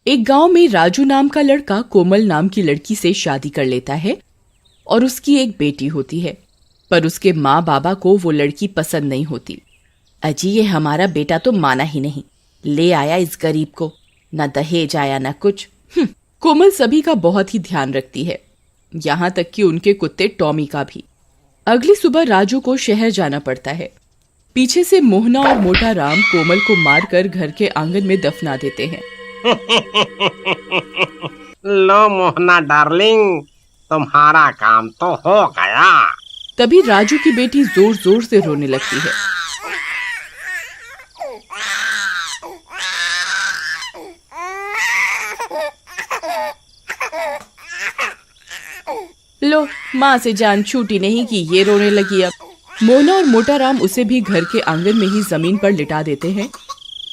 एक गांव में राजू नाम का लड़का कोमल नाम की लड़की से शादी कर लेता है और उसकी एक बेटी होती है। पर उसके माँ बाबा को वो लड़की पसंद नहीं होती। अजी ये हमारा बेटा तो माना ही नहीं, ले आया इस गरीब को, न दहेज आया न कुछ। कोमल सभी का बहुत ही ध्यान रखती है, यहाँ तक कि उनके कुत्ते टॉमी का भी। अगली सुबह राजू को शहर जाना पड़ता है। पीछे से मोहना और मोटा राम कोमल को मारकर घर के आंगन में दफना देते हैं। लो मोहना डार्लिंग, तुम्हारा काम तो हो गया। तभी राजू की बेटी जोर जोर से रोने लगती है। लो, माँ से जान छूटी नहीं कि ये रोने लगी अब। मोहना और मोटा राम उसे भी घर के आंगन में ही जमीन पर लिटा देते हैं,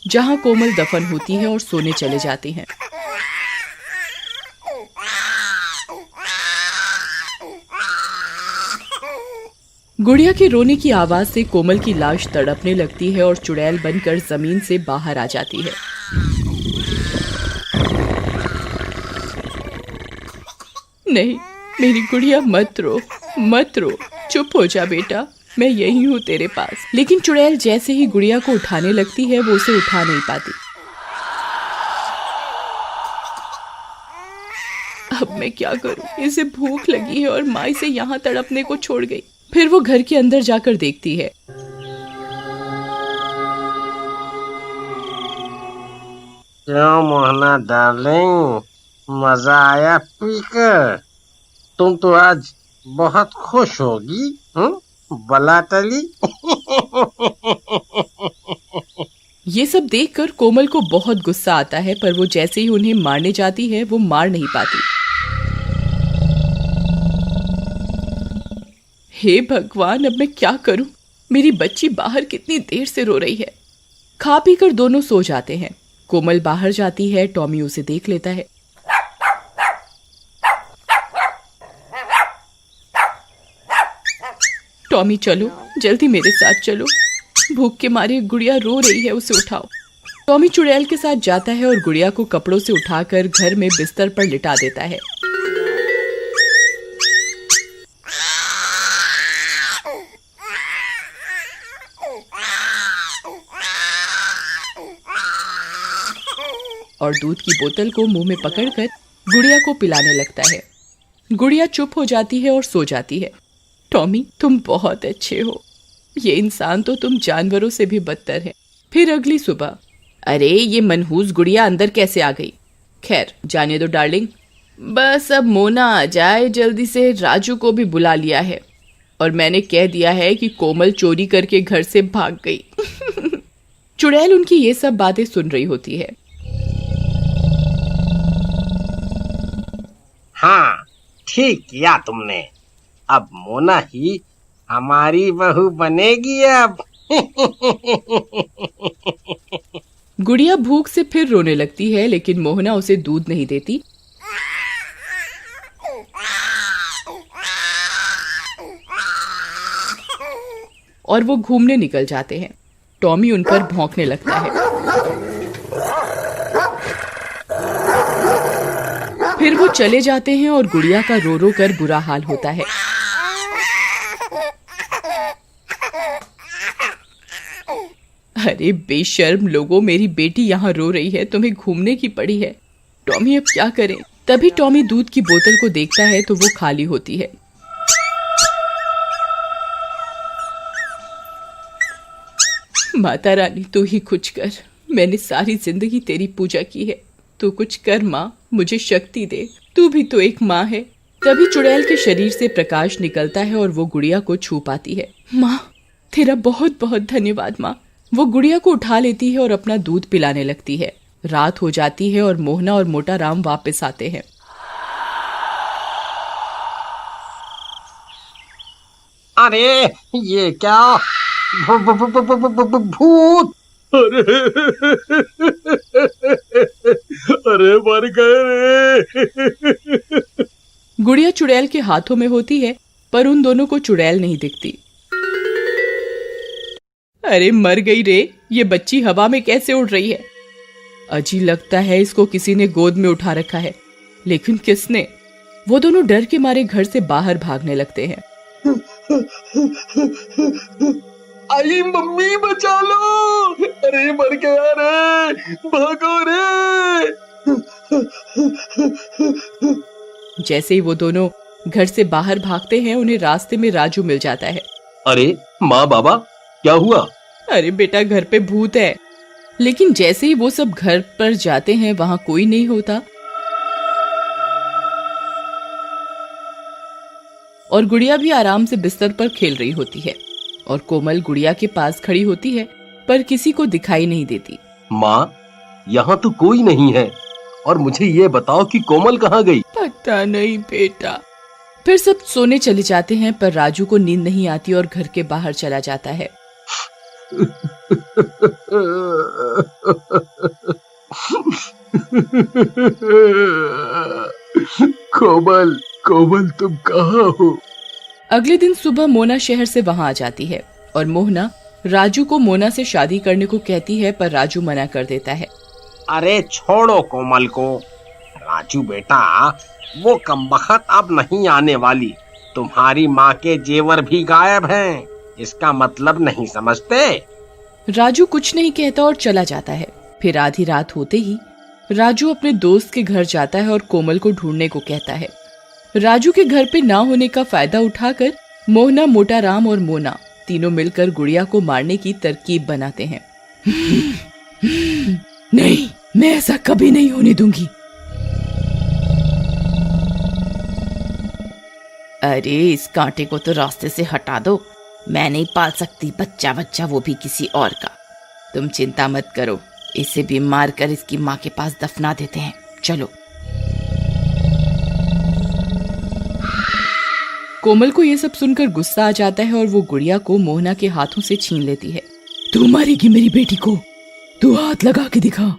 जहाँ कोमल दफन होती है और सोने चले जाते हैं। गुड़िया के रोने की आवाज से कोमल की लाश तड़पने लगती है और चुड़ैल बनकर जमीन से बाहर आ जाती है। नहीं, मेरी गुड़िया मत रो, मत रो, चुप हो जा बेटा, मैं यही हूँ तेरे पास। लेकिन चुड़ैल जैसे ही गुड़िया को उठाने लगती है वो उसे उठा नहीं पाती। अब मैं क्या करूँ, इसे भूख लगी है और माँ इसे यहाँ तड़पने को छोड़ गई। फिर वो घर के अंदर जाकर देखती है। क्यों मोहना डार्लिंग, मजा आया पीकर? तुम तो आज बहुत खुश होगी, बला टली। ये सब देखकर कोमल को बहुत गुस्सा आता है, पर वो जैसे ही उन्हें मारने जाती है वो मार नहीं पाती। हे भगवान, अब मैं क्या करूं? मेरी बच्ची बाहर कितनी देर से रो रही है। खा पी कर दोनों सो जाते हैं। कोमल बाहर जाती है, टॉमी उसे देख लेता है। टॉमी चलो, जल्दी मेरे साथ चलो, भूख के मारे गुड़िया रो रही है, उसे उठाओ। टॉमी चुड़ैल के साथ जाता है और गुड़िया को कपड़ों से उठाकर घर में बिस्तर पर लिटा देता है। और दूध की बोतल को मुंह में पकड़कर गुड़िया को पिलाने लगता है। गुड़िया चुप हो जाती है और सो जाती है। टॉमी, तुम बहुत अच्छे हो, ये इंसान तो तुम जानवरों से भी बदतर है। फिर अगली सुबह, अरे ये मनहूस गुड़िया अंदर कैसे आ गई? खैर जाने दो डार्लिंग, बस अब मोना आ जाए जल्दी से। राजू को भी बुला लिया है और मैंने कह दिया है कि कोमल चोरी करके घर से भाग गई। चुड़ैल उनकी ये सब बातें सुन रही होती है। हाँ, ठीक किया तुमने, अब मोना ही हमारी बहू बनेगी अब। गुड़िया भूख से फिर रोने लगती है, लेकिन मोहना उसे दूध नहीं देती। और वो घूमने निकल जाते हैं। टॉमी उन पर भौंकने लगता है। फिर वो चले जाते हैं और गुड़िया का रो रो कर बुरा हाल होता है। अरे बेशर्म लोगों, मेरी बेटी यहाँ रो रही है, तुम्हें घूमने की पड़ी है। टॉमी अब क्या करें? तभी टॉमी दूध की बोतल को देखता है तो वो खाली होती है। माता रानी तू ही कुछ कर, मैंने सारी जिंदगी तेरी पूजा की है, तू कुछ कर माँ, मुझे शक्ति दे, तू भी तो एक माँ है। तभी चुड़ैल के शरीर से प्रकाश निकलता है और वो गुड़िया को छू पाती है। माँ, तेरा बहुत बहुत धन्यवाद माँ। वो गुड़िया को उठा लेती है और अपना दूध पिलाने लगती है। रात हो जाती है और मोहना और मोटा राम वापस आते हैं। अरे ये क्या? भूत! अरे मर गए रे। गुड़िया चुड़ैल के हाथों में होती है, पर उन दोनों को चुड़ैल नहीं दिखती। अरे मर गई रे, ये बच्ची हवा में कैसे उड़ रही है? अजी लगता है इसको किसी ने गोद में उठा रखा है, लेकिन किसने? वो दोनों डर के मारे घर से बाहर भागने लगते हैं। आई मम्मी बचा लो, अरे मर गया रे, भागो रे। जैसे ही वो दोनों घर से बाहर भागते हैं, उन्हें रास्ते में राजू मिल जाता है। अरे माँ बाबा क्या हुआ? अरे बेटा घर पे भूत है। लेकिन जैसे ही वो सब घर पर जाते हैं, वहां कोई नहीं होता और गुड़िया भी आराम से बिस्तर पर खेल रही होती है और कोमल गुड़िया के पास खड़ी होती है पर किसी को दिखाई नहीं देती। माँ यहाँ तो कोई नहीं है, और मुझे ये बताओ कि कोमल कहाँ गई? पता नहीं बेटा। फिर सब सोने चले जाते हैं पर राजू को नींद नहीं आती और घर के बाहर चला जाता है। कोमल, कोमल तुम कहाँ हो? अगले दिन सुबह मोना शहर से वहां आ जाती है और मोहना राजू को मोना से शादी करने को कहती है, पर राजू मना कर देता है। अरे छोड़ो कोमल को। राजू बेटा, वो कमबख्त अब नहीं आने वाली। तुम्हारी माँ के जेवर भी गायब हैं। इसका मतलब नहीं समझते? राजू कुछ नहीं कहता और चला जाता है। फिर आधी रात होते ही राजू अपने दोस्त के घर जाता है और कोमल को ढूंढने को कहता है। राजू के घर पे ना होने का फायदा उठाकर मोहना, मोटा राम और मोना तीनों मिलकर गुड़िया को मारने की तरकीब बनाते हैं। नहीं, मैं ऐसा कभी नहीं होने दूंगी। अरे इस कांटे को तो रास्ते से हटा दो। मैं नहीं पाल सकती बच्चा, वो भी किसी और का। तुम चिंता मत करो, इसे भी मार कर इसकी माँ के पास दफना देते हैं। चलो। कोमल को ये सब सुनकर गुस्सा आ जाता है और वो गुड़िया को मोहना के हाथों से छीन लेती है। तू मारेगी मेरी बेटी को? तू हाथ लगा के दिखा,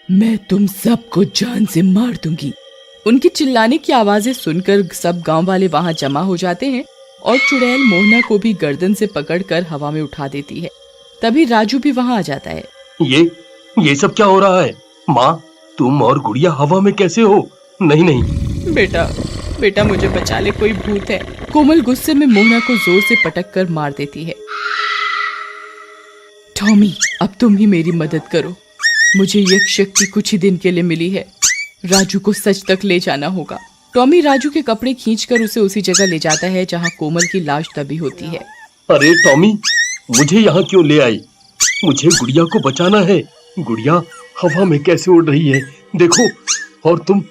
मैं तुम सबको जान से मार दूंगी। उनकी चिल्लाने की आवाजें सुनकर सब गांव वाले वहां जमा हो जाते हैं और चुड़ैल मोहना को भी गर्दन से पकड़कर हवा में उठा देती है। तभी राजू भी वहां आ जाता है। ये सब क्या हो रहा है? माँ, तुम और गुड़िया हवा में कैसे हो? नहीं नहीं बेटा मुझे बचा ले, कोई भूत है। कोमल गुस्से में मोहना को जोर से पटक कर मार देती है। टॉमी, अब तुम ही मेरी मदद करो। मुझे यक्ष शक्ति कुछ ही दिन के लिए मिली है। राजू को सच तक ले जाना होगा। टॉमी राजू के कपड़े खींचकर उसे उसी जगह ले जाता है जहां कोमल की लाश दबी होती है। अरे टॉमी, मुझे यहाँ क्यों ले आई? मुझे गुड़िया को बचाना है। गुड़िया हवा में कैसे उड़ रही है देखो, और तुम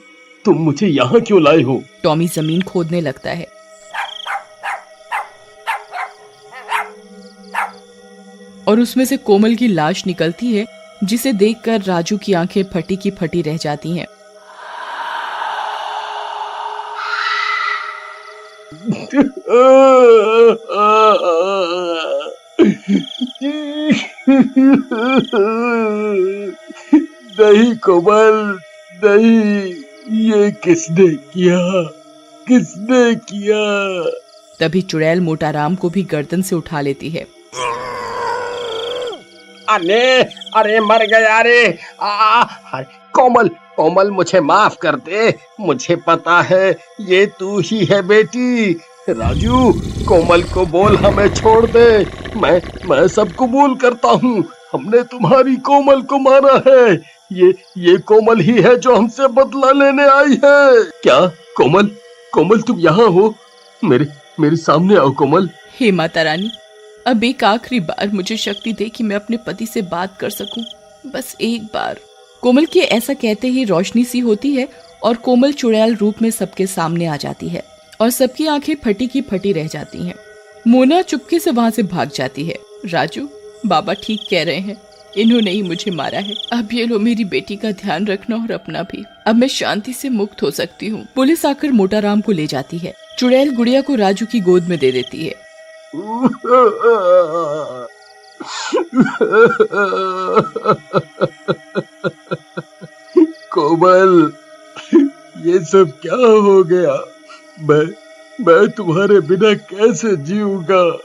मुझे यहाँ क्यों लाए हो? टॉमी जमीन खोदने लगता है। और उसमें से कोमल की लाश निकलती है, जिसे देखकर राजू की आंखें फटी की फटी रह जाती हैं। नहीं कोमल, नहीं, ये किसने किया? तभी चुड़ैल मोटा राम को भी गर्दन से उठा लेती है। अरे मर गया रे। कोमल मुझे माफ कर दे। मुझे पता है ये तू ही है बेटी। राजू, कोमल को बोल हमें छोड़ दे। मैं सब कबूल करता हूँ। हमने तुम्हारी कोमल को मारा है। ये कोमल ही है जो हमसे बदला लेने आई है। क्या कोमल तुम यहाँ हो? मेरे सामने आओ कोमल। हे माता रानी, अब एक आखिरी बार मुझे शक्ति दे कि मैं अपने पति से बात कर सकूं, बस एक बार। कोमल के ऐसा कहते ही रोशनी सी होती है और कोमल चुड़ैल रूप में सबके सामने आ जाती है और सबकी आंखें फटी की फटी रह जाती हैं। मोना चुपके से वहां से भाग जाती है। राजू, बाबा ठीक कह रहे हैं, इन्होंने ही मुझे मारा है। अब ये लो, मेरी बेटी का ध्यान रखना और अपना भी। अब मैं शांति से मुक्त हो सकती हूँ। पुलिस आकर मोटा राम को ले जाती है। चुड़ैल गुड़िया को राजू की गोद में दे देती है। कोमल, ये सब क्या हो गया? मैं तुम्हारे बिना कैसे जीऊंगा।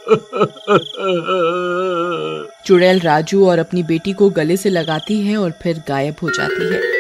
चुड़ैल राजू और अपनी बेटी को गले से लगाती है और फिर गायब हो जाती है।